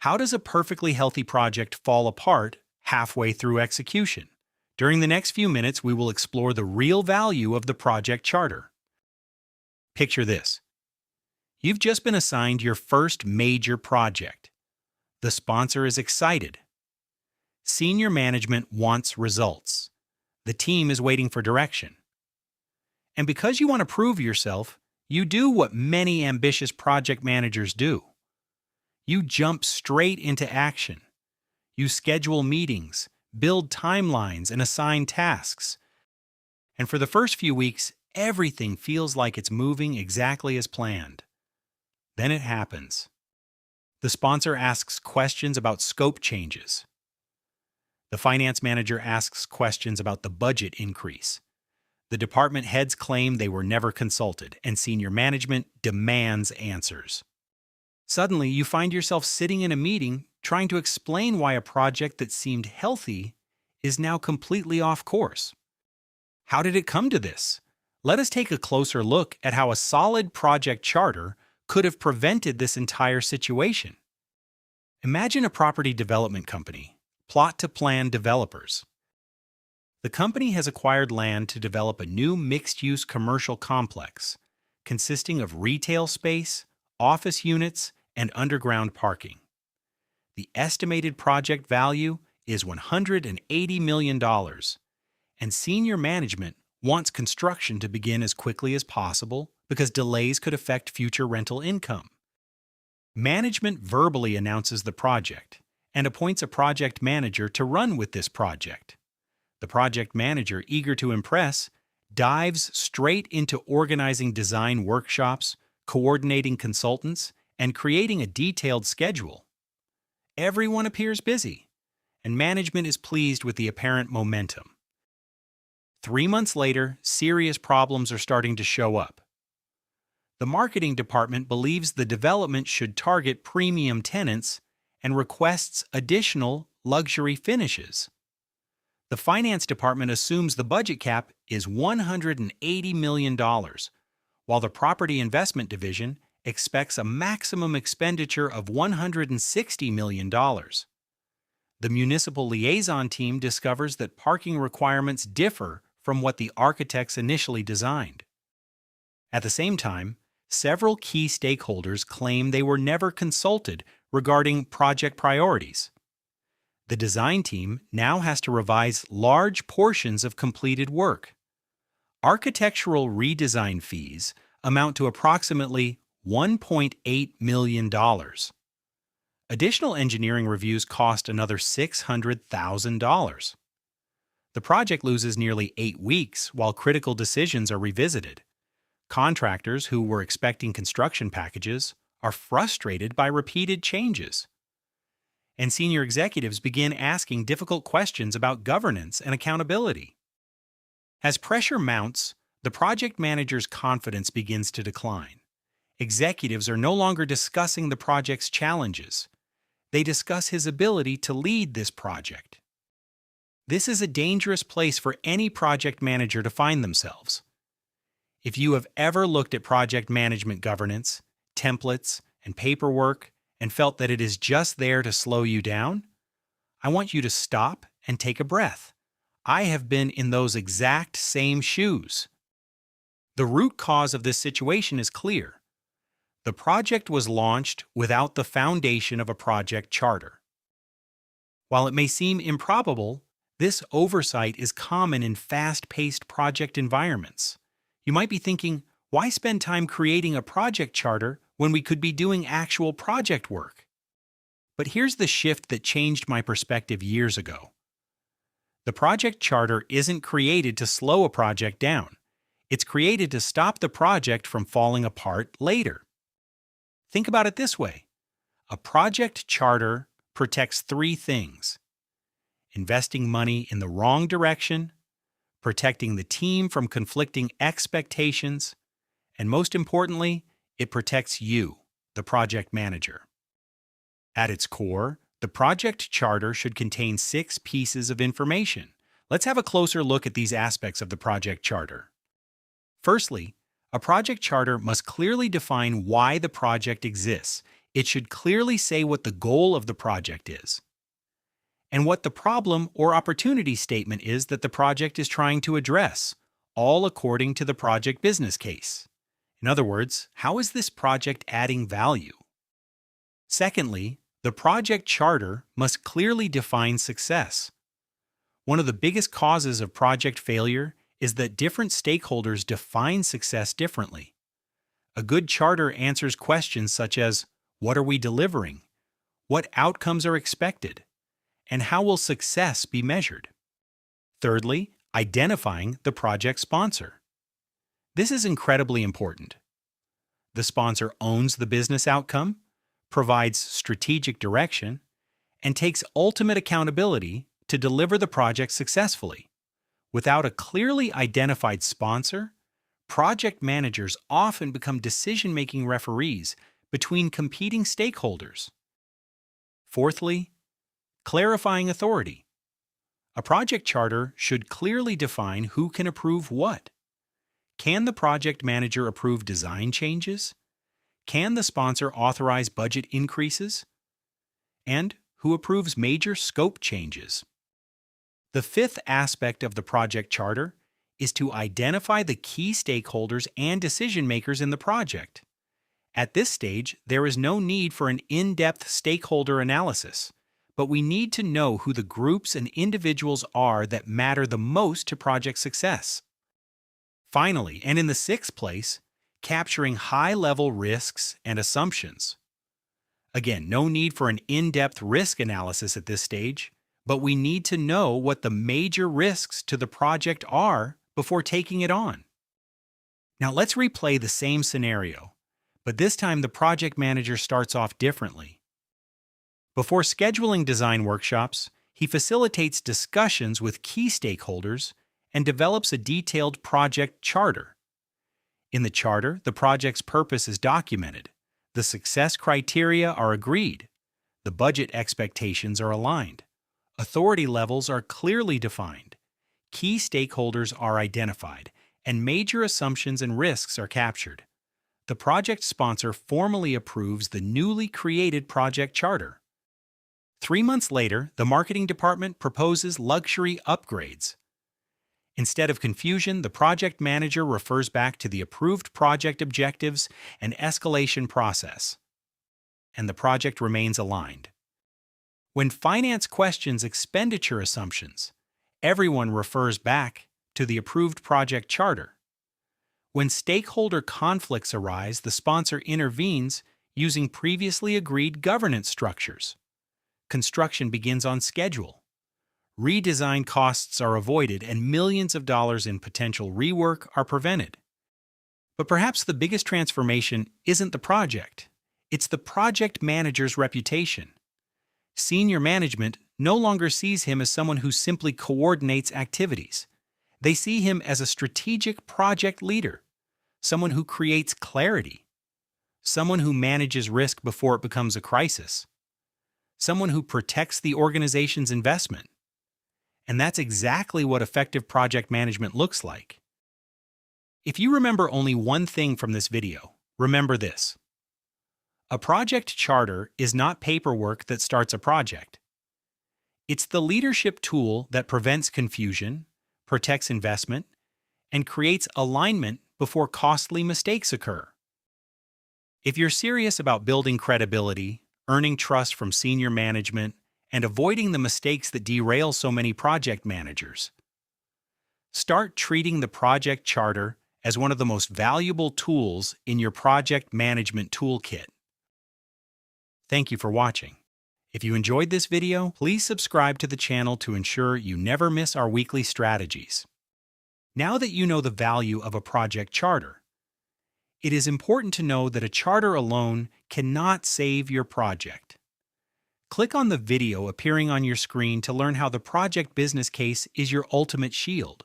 How does a perfectly healthy project fall apart halfway through execution? During the next few minutes, we will explore the real value of the project charter. Picture this. You've just been assigned your first major project. The sponsor is excited. Senior management wants results. The team is waiting for direction. And because you want to prove yourself, you do what many ambitious project managers do. You jump straight into action. You schedule meetings, build timelines, and assign tasks. And for the first few weeks, everything feels like it's moving exactly as planned. Then it happens. The sponsor asks questions about scope changes. The finance manager asks questions about the budget increase. The department heads claim they were never consulted, and senior management demands answers. Suddenly, you find yourself sitting in a meeting trying to explain why a project that seemed healthy is now completely off course. How did it come to this? Let us take a closer look at how a solid project charter could have prevented this entire situation. Imagine a property development company, plot-to-plan developers. The company has acquired land to develop a new mixed-use commercial complex consisting of retail space, office units, and underground parking. The estimated project value is $180 million, and senior management wants construction to begin as quickly as possible because delays could affect future rental income. Management verbally announces the project and appoints a project manager to run with this project. The project manager, eager to impress, dives straight into organizing design workshops, coordinating consultants, and creating a detailed schedule. Everyone appears busy, and management is pleased with the apparent momentum. 3 months later, serious problems are starting to show up. The marketing department believes the development should target premium tenants and requests additional luxury finishes. The finance department assumes the budget cap is $180 million, while the property investment division expects a maximum expenditure of $160 million. The municipal liaison team discovers that parking requirements differ from what the architects initially designed. At the same time, several key stakeholders claim they were never consulted regarding project priorities. The design team now has to revise large portions of completed work. Architectural redesign fees amount to approximately $1.8 million. Additional engineering reviews cost another $600,000. The project loses nearly 8 weeks while critical decisions are revisited. Contractors who were expecting construction packages are frustrated by repeated changes. And senior executives begin asking difficult questions about governance and accountability. As pressure mounts, the project manager's confidence begins to decline. Executives are no longer discussing the project's challenges. They discuss his ability to lead this project. This is a dangerous place for any project manager to find themselves. If you have ever looked at project management governance, templates, and paperwork and felt that it is just there to slow you down, I want you to stop and take a breath. I have been in those exact same shoes. The root cause of this situation is clear. The project was launched without the foundation of a project charter. While it may seem improbable, this oversight is common in fast-paced project environments. You might be thinking, why spend time creating a project charter when we could be doing actual project work? But here's the shift that changed my perspective years ago. The project charter isn't created to slow a project down. It's created to stop the project from falling apart later. Think about it this way. A project charter protects 3 things: investing money in the wrong direction, protecting the team from conflicting expectations, and most importantly, it protects you, the project manager. At its core, the project charter should contain 6 pieces of information. Let's have a closer look at these aspects of the project charter. Firstly, a project charter must clearly define why the project exists. It should clearly say what the goal of the project is and what the problem or opportunity statement is that the project is trying to address, all according to the project business case. In other words, how is this project adding value? Secondly, the project charter must clearly define success. One of the biggest causes of project failure is that different stakeholders define success differently. A good charter answers questions such as, what are we delivering? What outcomes are expected? And how will success be measured? Thirdly, identifying the project sponsor. This is incredibly important. The sponsor owns the business outcome, provides strategic direction, and takes ultimate accountability to deliver the project successfully. Without a clearly identified sponsor, project managers often become decision-making referees between competing stakeholders. Fourthly, clarifying authority. A project charter should clearly define who can approve what. Can the project manager approve design changes? Can the sponsor authorize budget increases? And who approves major scope changes? The fifth aspect of the project charter is to identify the key stakeholders and decision-makers in the project. At this stage, there is no need for an in-depth stakeholder analysis, but we need to know who the groups and individuals are that matter the most to project success. Finally, and in the sixth place, capturing high-level risks and assumptions. Again, no need for an in-depth risk analysis at this stage, but we need to know what the major risks to the project are before taking it on. Now let's replay the same scenario, but this time the project manager starts off differently. Before scheduling design workshops, he facilitates discussions with key stakeholders and develops a detailed project charter. In the charter, the project's purpose is documented, the success criteria are agreed, the budget expectations are aligned, authority levels are clearly defined, key stakeholders are identified, and major assumptions and risks are captured. The project sponsor formally approves the newly created project charter. 3 months later, the marketing department proposes luxury upgrades. Instead of confusion, the project manager refers back to the approved project objectives and escalation process, and the project remains aligned. When finance questions expenditure assumptions, everyone refers back to the approved project charter. When stakeholder conflicts arise, the sponsor intervenes using previously agreed governance structures. Construction begins on schedule. Redesign costs are avoided and millions of dollars in potential rework are prevented. But perhaps the biggest transformation isn't the project. It's the project manager's reputation. Senior management no longer sees him as someone who simply coordinates activities. They see him as a strategic project leader, someone who creates clarity, someone who manages risk before it becomes a crisis, someone who protects the organization's investment. And that's exactly what effective project management looks like. If you remember only one thing from this video, remember this. A project charter is not paperwork that starts a project. It's the leadership tool that prevents confusion, protects investment, and creates alignment before costly mistakes occur. If you're serious about building credibility, earning trust from senior management, and avoiding the mistakes that derail so many project managers, start treating the project charter as one of the most valuable tools in your project management toolkit. Thank you for watching. If you enjoyed this video, please subscribe to the channel to ensure you never miss our weekly strategies. Now that you know the value of a project charter, it is important to know that a charter alone cannot save your project. Click on the video appearing on your screen to learn how the project business case is your ultimate shield.